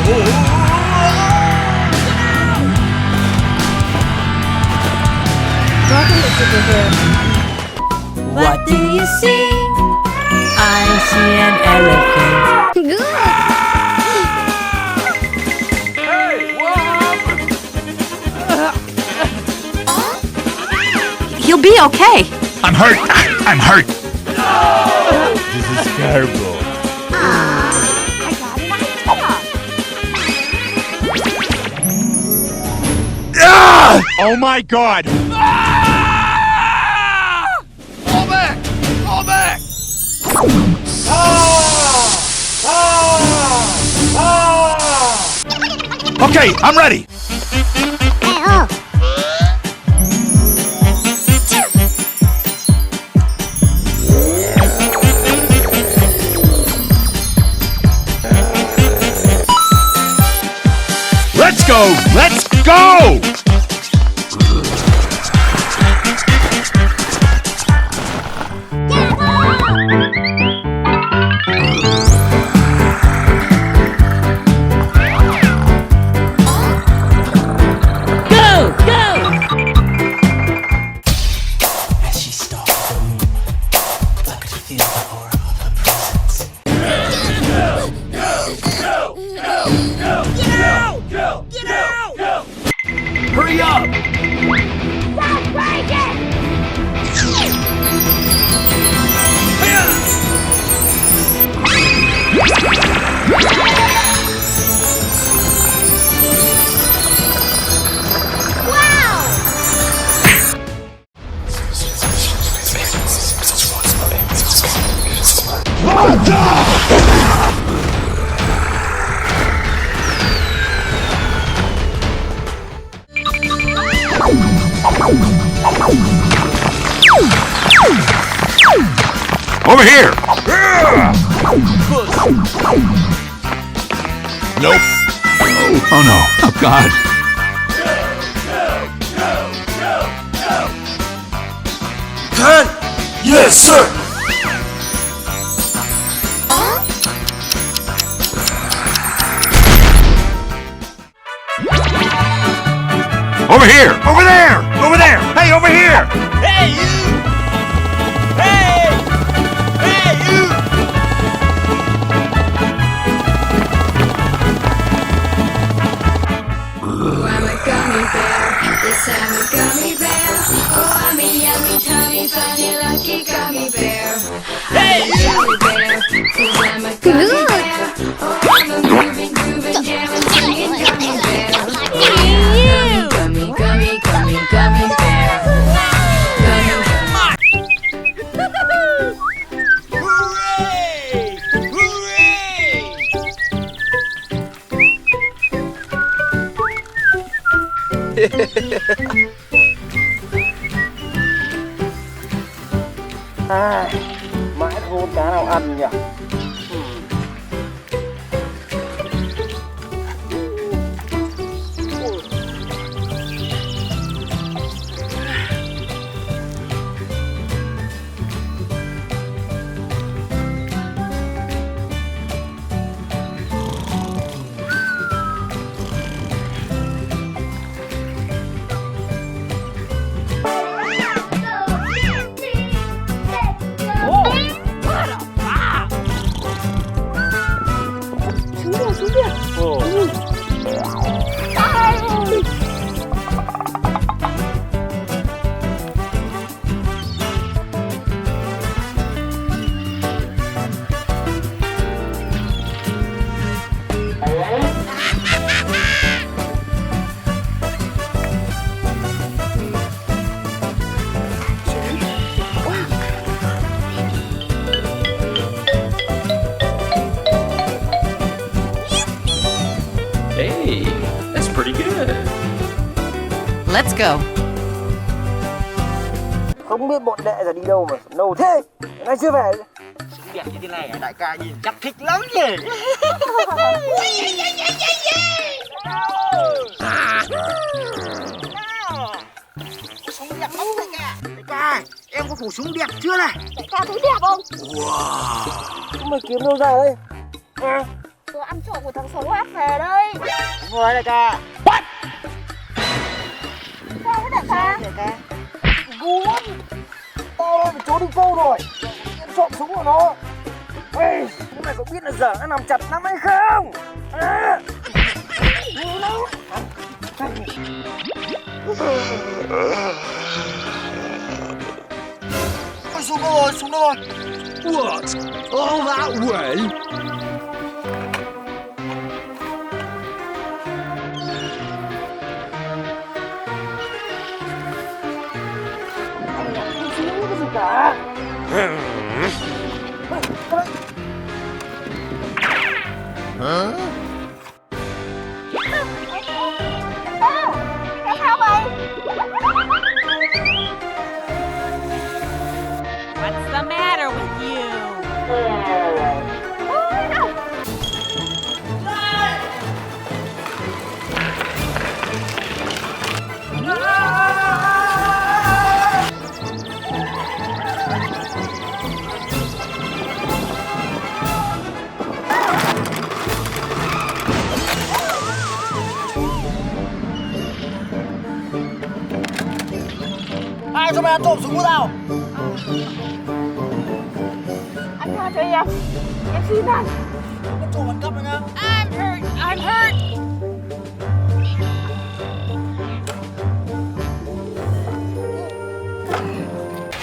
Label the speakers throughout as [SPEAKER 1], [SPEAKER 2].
[SPEAKER 1] Welcome to Superhero.
[SPEAKER 2] What do you see? I see an elephant.
[SPEAKER 1] Good.
[SPEAKER 3] Hey, what happened?
[SPEAKER 2] He'll be okay.
[SPEAKER 4] I'm hurt. I'm hurt.
[SPEAKER 3] This is terrible.
[SPEAKER 1] I got an idea.
[SPEAKER 4] Ah!
[SPEAKER 3] Oh my God!
[SPEAKER 4] Fall back! Fall back! Okay, I'm ready. Let's go! Let's go!
[SPEAKER 2] As she stalked the room, I could feel the aura of her presence.
[SPEAKER 4] Hurry up!
[SPEAKER 1] Stop breaking!
[SPEAKER 4] Over here! Nope. Oh no. Oh God.
[SPEAKER 5] Cut! Yes, sir!
[SPEAKER 4] Over here! Over there! Over there! Hey, over here!
[SPEAKER 3] Hey, you! Hey! Hey, you!
[SPEAKER 6] I'm a gummy bear. Yes, I'm a gummy bear. Oh, I'm a yummy, tummy, funny, lucky gummy bear.
[SPEAKER 3] Hey,
[SPEAKER 6] I'm a gummy bear. 'Cause I'm a gummy bear. Oh, I'm a moving, grooving, jamming, singing gummy bear. Gummy, gummy, gummy, gummy bear. Gummy
[SPEAKER 3] Hooray! Hooray!
[SPEAKER 7] Mãi không có cá nào ăn nhỉ.
[SPEAKER 8] Hey, that's pretty good.
[SPEAKER 2] Let's go.
[SPEAKER 7] Không biết bọn đệ giờ đi đâu mà nâu thế. Nay chưa về.
[SPEAKER 9] Súng đẹp như thế này đại ca nhìn chắc thích lắm nhỉ. Súng đẹp lắm đại ca. Đại ca, em có khẩu súng đẹp chưa này?
[SPEAKER 1] Đại ca thấy đẹp không?
[SPEAKER 7] Mày kiếm đâu ra đây?
[SPEAKER 1] Tớ ăn trộm
[SPEAKER 9] của thằng xấu ác về đây. Đúng rồi đại ca.
[SPEAKER 1] Sao thế đại ca?
[SPEAKER 9] Đại ca. Ngu lắm. Tao phải trốn đi câu rồi. Em trộm súng của nó. Ê, chúng mày có biết là giờ nó nằm chặt lắm hay không? À. Ngu lắm. Ôi, xuống đâu rồi, xuống đâu rồi.
[SPEAKER 3] What? All that way?
[SPEAKER 9] Không xuống cái gì cả.
[SPEAKER 1] Sao? Cái sao vậy?
[SPEAKER 10] What's the matter with you?
[SPEAKER 1] Ôi, đâu?
[SPEAKER 9] Ai cho mày ăn trộm súng của tao?
[SPEAKER 1] Anh tha cho em. Em xin anh.
[SPEAKER 9] Ăn trộm ăn cắp rồi nhá.
[SPEAKER 10] I'm hurt. I'm hurt.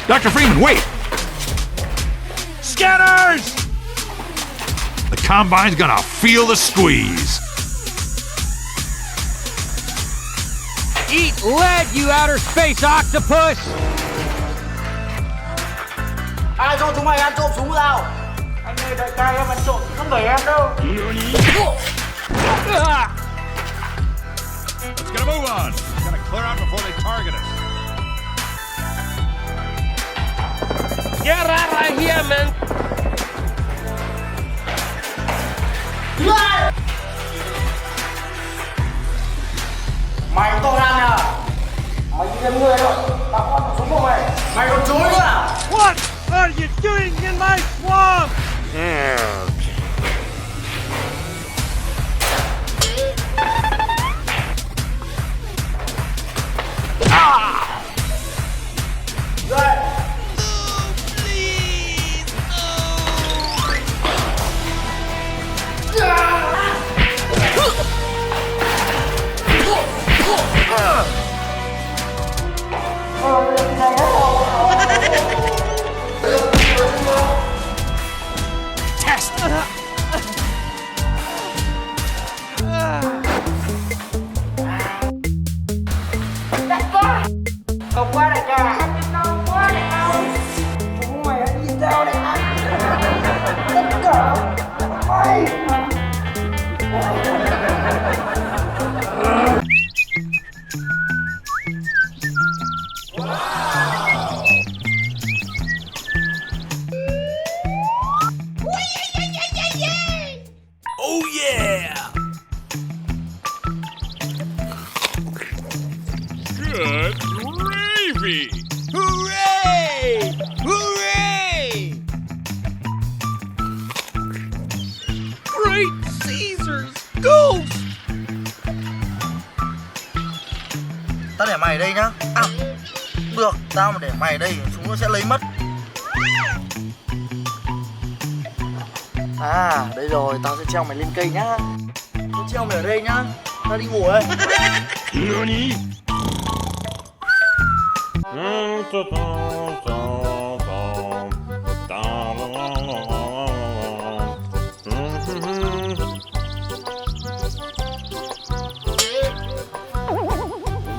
[SPEAKER 4] Dr. Freeman, wait! Scanners! The Combine's gonna feel the squeeze.
[SPEAKER 3] Eat lead, you outer space octopus!
[SPEAKER 9] Ai cho chúng mày ăn trộm súng của tao? Anh ơi, đại ca em ăn trộm không phải em đâu.
[SPEAKER 4] Let's get a move on. Gotta clear out before they target us.
[SPEAKER 3] Get out of here, man!
[SPEAKER 9] Mày to gan nhá. Mày đi đem người rồi. Tao có súng của mày. Mày còn chối nữa à?
[SPEAKER 3] What are you doing in my swamp?
[SPEAKER 9] Đây.
[SPEAKER 4] Test!
[SPEAKER 1] Đại ca.
[SPEAKER 9] Không quá đại ca.
[SPEAKER 1] Anh đừng đau quá đại ca.
[SPEAKER 9] Chúng mày hãy nhìn tao đấy. Tất cả mày.
[SPEAKER 5] Oh yeah!
[SPEAKER 3] Good gravy! Hooray! Hooray! Great Caesar's ghost!
[SPEAKER 9] Tao để mày ở đây nhá. À, được, tao mà để mày ở đây chúng nó sẽ lấy mất. À, đây rồi, tao sẽ treo mày lên cây nhá. Tao treo mày ở đây nhá. Tao đi ngủ đây.
[SPEAKER 3] Nani?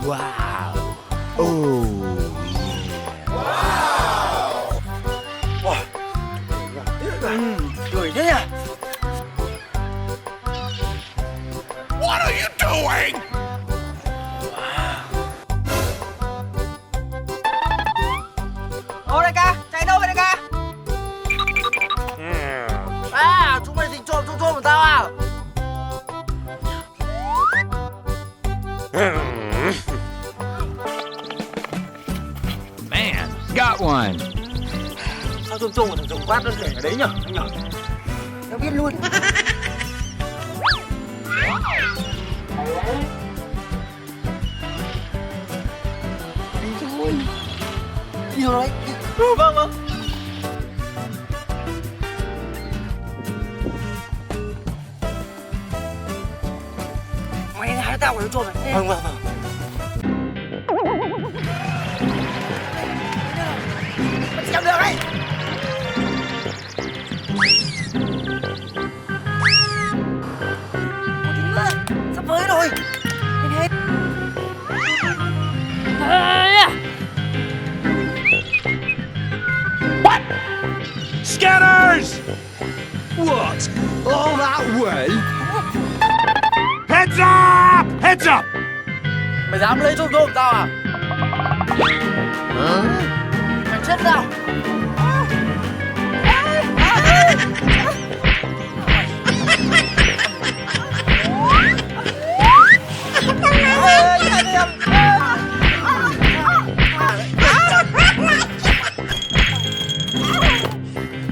[SPEAKER 5] Wow! Oh
[SPEAKER 9] Cười thế à?
[SPEAKER 4] What are you doing?
[SPEAKER 9] Ô đại ca, chạy đâu vậy đại ca? À, chúng mày định trộm của tao à?
[SPEAKER 3] Man, got one!
[SPEAKER 9] Sao trộm của thằng chồng quát nó để ở đấy nhở? Anh nhở? Nó biết luôn. Đi thôi. Đi rồi đấy. Vâng vâng. Mày hãy tao phải trộm này. Vâng vâng vâng. Xem được đấy. Sắp tới rồi. Nhìn hết.
[SPEAKER 3] What? Scanners! What? All that way?
[SPEAKER 4] Heads up! Heads up!
[SPEAKER 9] Mày dám lấy trộm trộm tao à? Mày chết nào?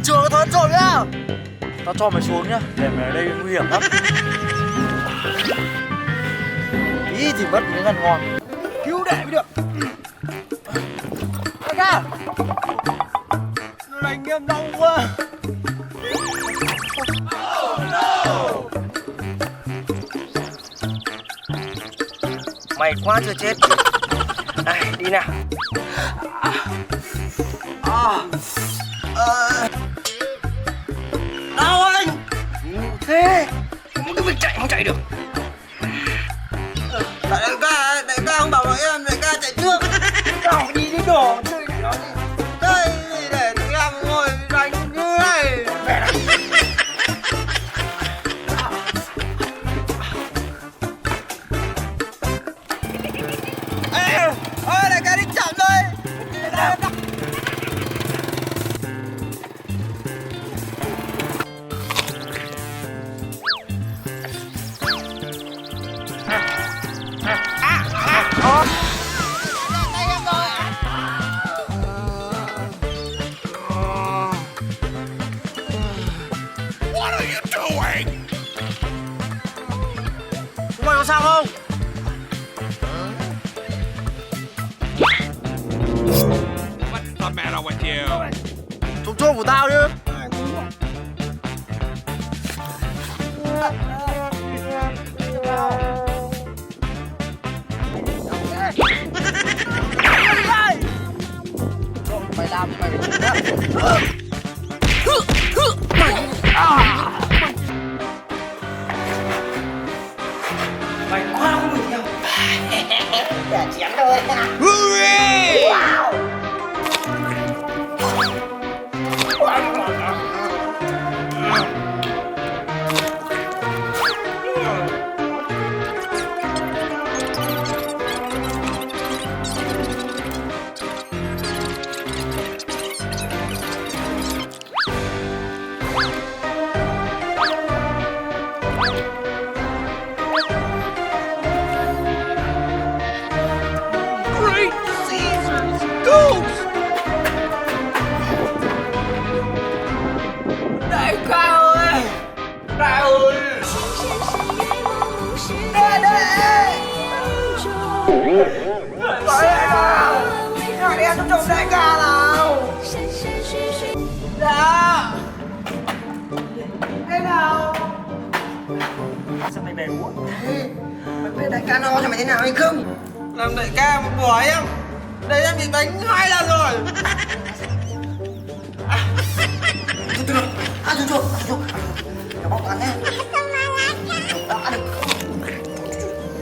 [SPEAKER 9] Chưa có thoát trộm nhá. Tao cho mày xuống nhá, để mày ở đây nguy hiểm lắm. Ý thì mất miếng ăn ngon. Cứu để mới được. Đại ca, lạnh em đau quá. Mày quá chưa chết. Này, đi nào. Đau anh. Thế cái việc chạy không chạy được. Đại ca không bảo em, đại ca chạy trước. Nào đi đi đổ chơi nó đi. Đây để tụi em ngồi đánh như này. Về nào. Ôi đại ca đi chậm thôi.
[SPEAKER 3] What are you doing?
[SPEAKER 9] Mày có sao không?
[SPEAKER 3] What's the matter with you?
[SPEAKER 9] Trộm trộm của tao chứ. Mày làm mày phải chịu đó. Mày quá không được nhau. Để chém thôi.
[SPEAKER 3] Hooray! Great Caesar's ghost!
[SPEAKER 9] Đại ca ơi! Đại ơi! Đây đây! Tới đây nào! Hãy đem cho chồng đại ca nào! Dạ! Đây nào! Sao mày bèo quá? Mày biết đại ca no cho mày thế nào hay không? Làm đại ca một bỏ em! Đây em bị đánh 2 lần rồi! Từ từ! Chú! Nó bóc ăn nhé! Đó, ăn được!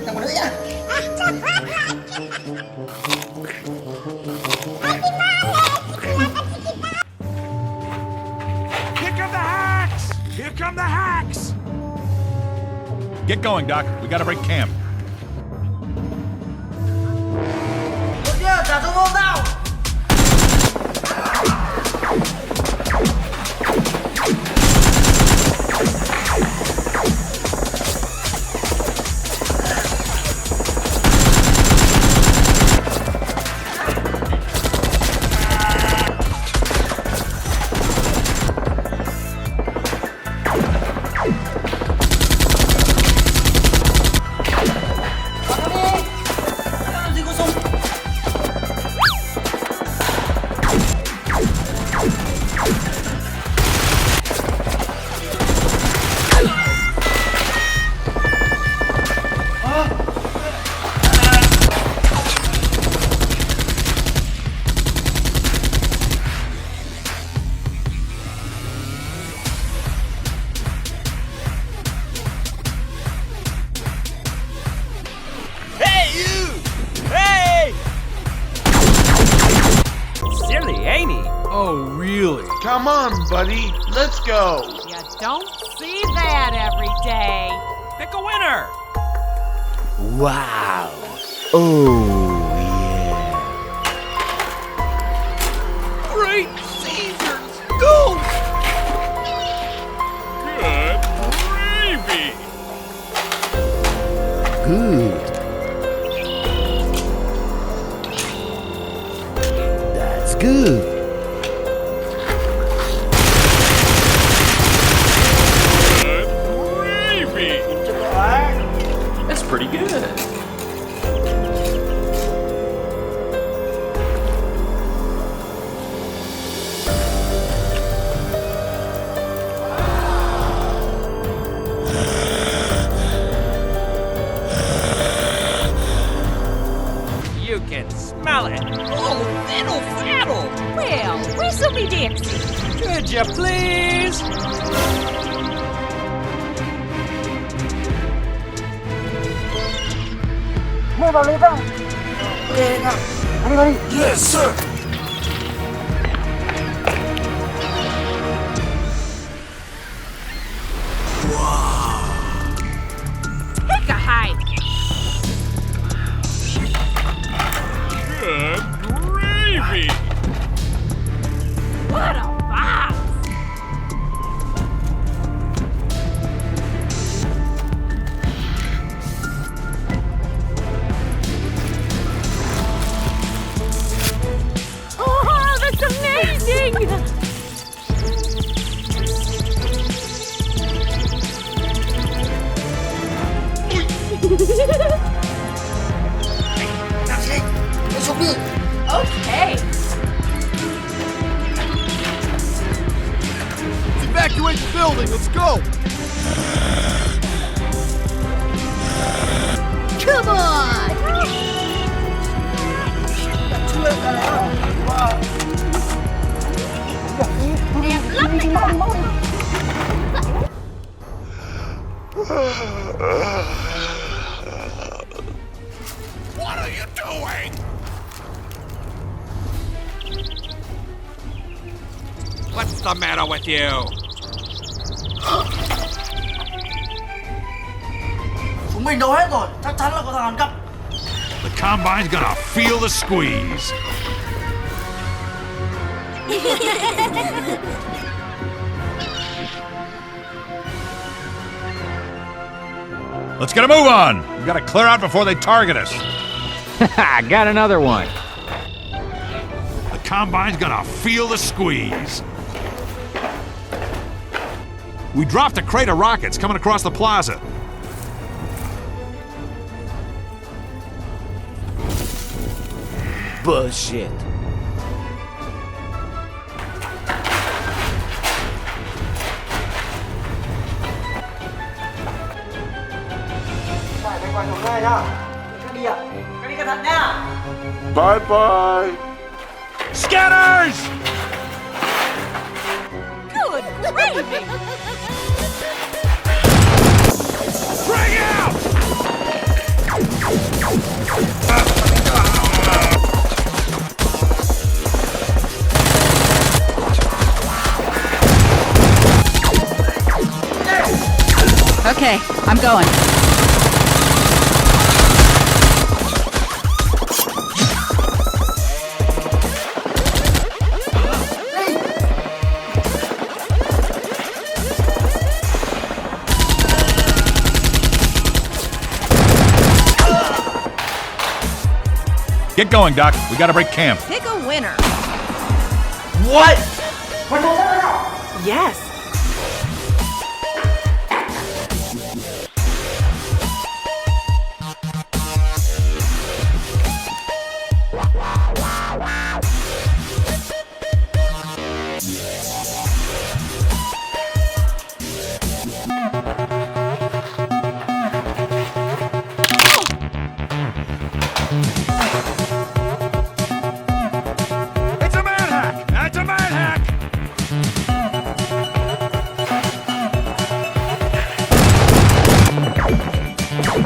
[SPEAKER 9] Làm một nữa nhá!
[SPEAKER 4] Here come the hacks! Here come the hacks!
[SPEAKER 3] Get going, Doc. We gotta break camp.
[SPEAKER 9] Được chưa? Trả cho vô tao!
[SPEAKER 5] Oh, really?
[SPEAKER 4] Come on, buddy. Let's go.
[SPEAKER 10] You don't see that every day.
[SPEAKER 8] Pick a winner.
[SPEAKER 5] Wow. Oh, yeah.
[SPEAKER 8] Great Caesar's goose.
[SPEAKER 3] Good gravy.
[SPEAKER 5] Good. That's good.
[SPEAKER 3] Good gravy.
[SPEAKER 8] That's pretty good.
[SPEAKER 10] You can smell it. Oh, fiddle faddle. Well, whistle me Dixie. Could you please?
[SPEAKER 9] Mời vào lấy ra. Đi.
[SPEAKER 5] Yes, sir.
[SPEAKER 10] Pick a hike.
[SPEAKER 3] Good gravy.
[SPEAKER 10] What a box. Oh, that's amazing. Okay.
[SPEAKER 3] Evacuate the building. Let's go.
[SPEAKER 1] Come on! Đẹp lắm đấy con.
[SPEAKER 3] What are you doing? What's the matter with you?
[SPEAKER 9] Chúng mình đâu hết rồi, chắc chắn là có thằng ăn cắp.
[SPEAKER 3] The combine's gonna feel the squeeze. Let's get a move on. We gotta clear out before they target us.
[SPEAKER 11] I got another one.
[SPEAKER 3] The combine's gonna feel the squeeze. We dropped a crate of rockets coming across the plaza.
[SPEAKER 5] Bullshit.
[SPEAKER 9] Phải quay xuống đây nhá. Cái đi ạ. Cái đi cẩn thận nha.
[SPEAKER 4] Bye bye.
[SPEAKER 3] Scanners!
[SPEAKER 10] Good gravy.
[SPEAKER 3] Bring out!
[SPEAKER 10] Okay, I'm going.
[SPEAKER 3] Get going, Doc. We gotta break camp.
[SPEAKER 10] Pick a winner.
[SPEAKER 9] What? Mày trốn ra nào?
[SPEAKER 10] Yes.
[SPEAKER 3] It's a manhack! That's a manhack!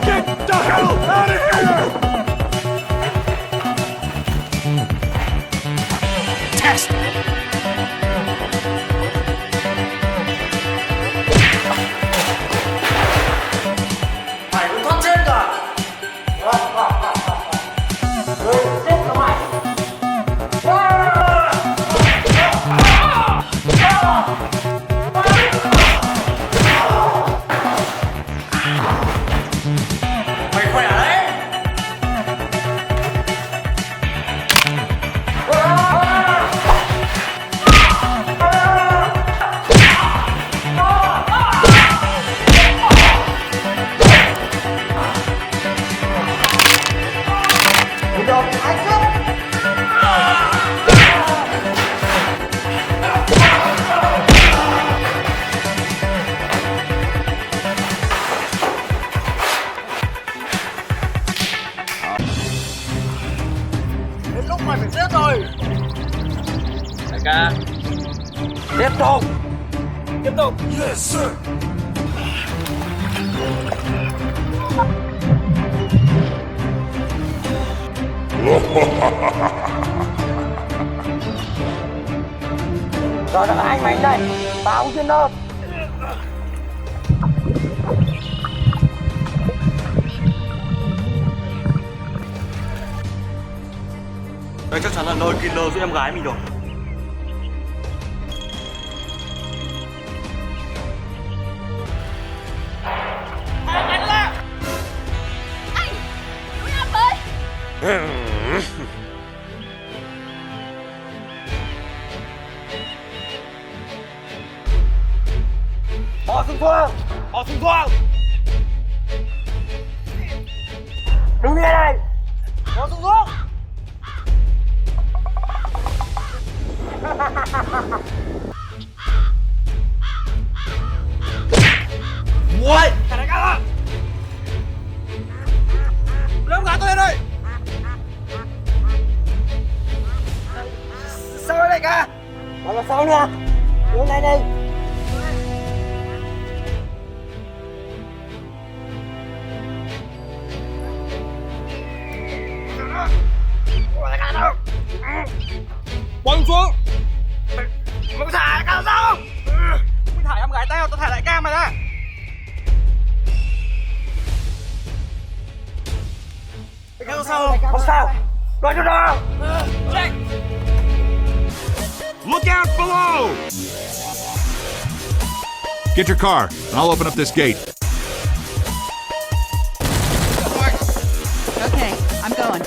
[SPEAKER 3] Get the hell out of here! Test!
[SPEAKER 9] ổn. Tiếp tục.
[SPEAKER 2] Yes, sir.
[SPEAKER 9] Rồi là anh mày đây. Tao không chuyên đâu.
[SPEAKER 8] Đây chắc chắn là nơi killer với em gái mình rồi.
[SPEAKER 1] Núi Áp ơi.
[SPEAKER 9] Bỏ xuống thuốc. Bỏ xuống thuốc. Đứng nghe đây. Bỏ xuống thuốc.
[SPEAKER 8] What?
[SPEAKER 9] Thằng đại ca. Lấy gái tôi lên đây. Sao đây đại ca? Bảo là sao nữa? Đứng đây đi.
[SPEAKER 8] Quăng xuống.
[SPEAKER 9] Mày có thả đại ca sao không?
[SPEAKER 8] Mày thả em gái tao thả đại ca mày ra.
[SPEAKER 9] Không sao không? Không sao. Đợi cho nào.
[SPEAKER 3] Look out below! Get your car, and I'll open up this gate.
[SPEAKER 6] Okay, I'm going.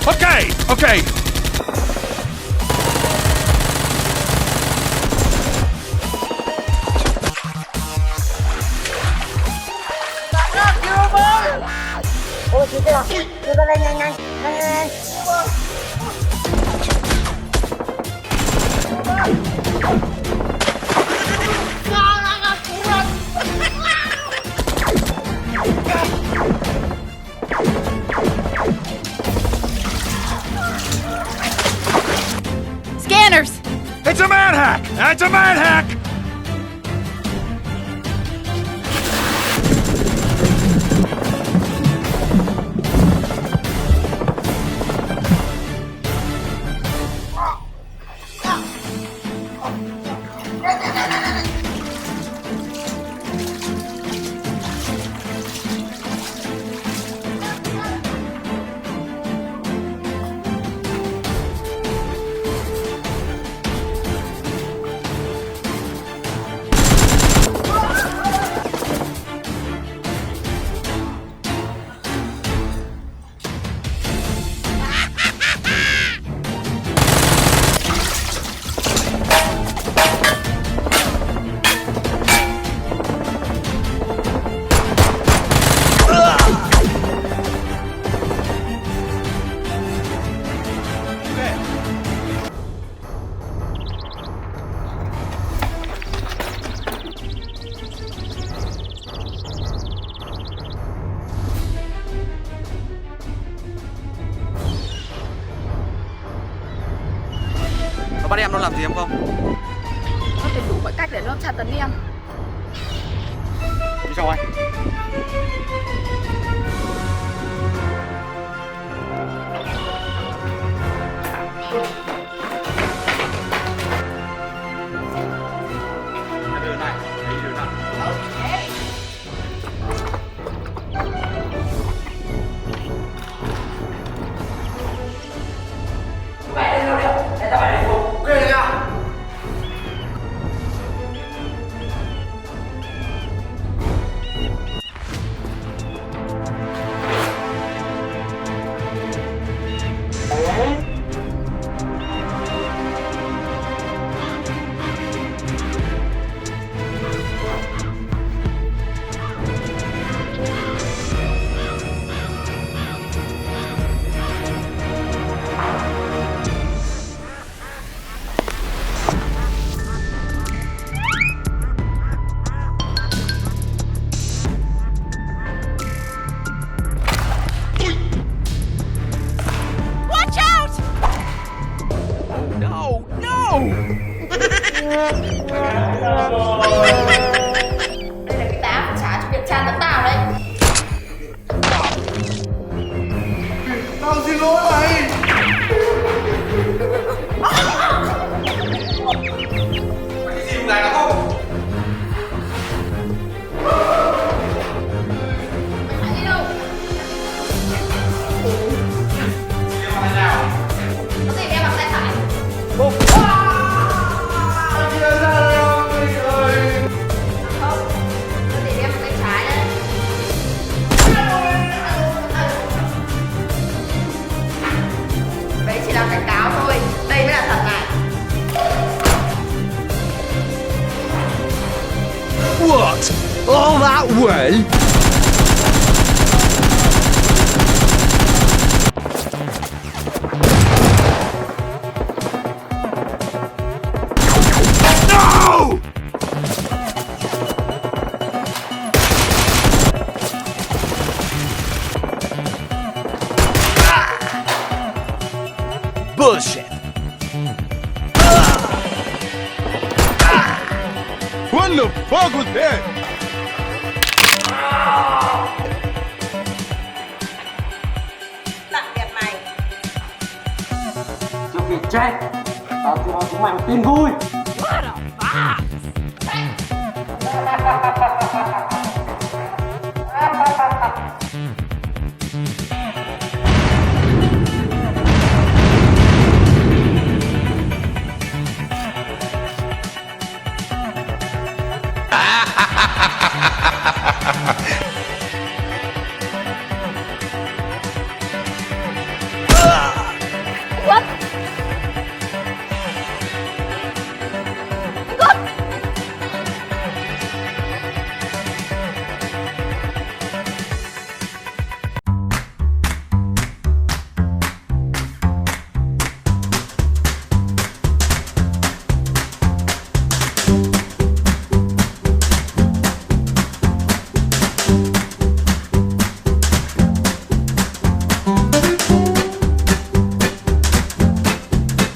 [SPEAKER 3] Okay, okay.
[SPEAKER 9] Ôi chị kia. Đưa ra đây nhanh nhanh. Nhanh nhanh.
[SPEAKER 1] Scanners.
[SPEAKER 3] It's a manhack! It's a manhack!
[SPEAKER 8] Nó bắt em nó làm gì em không?
[SPEAKER 1] Nó tìm đủ mọi cách để nó tra tấn em.
[SPEAKER 8] Đi cho anh. Cái đường này, đi đường này.
[SPEAKER 5] Well,
[SPEAKER 4] No!
[SPEAKER 5] bullshit.
[SPEAKER 3] What the fuck was that?
[SPEAKER 9] Trước khi chết, tao cho chúng mày một tin vui.
[SPEAKER 6] What a boss!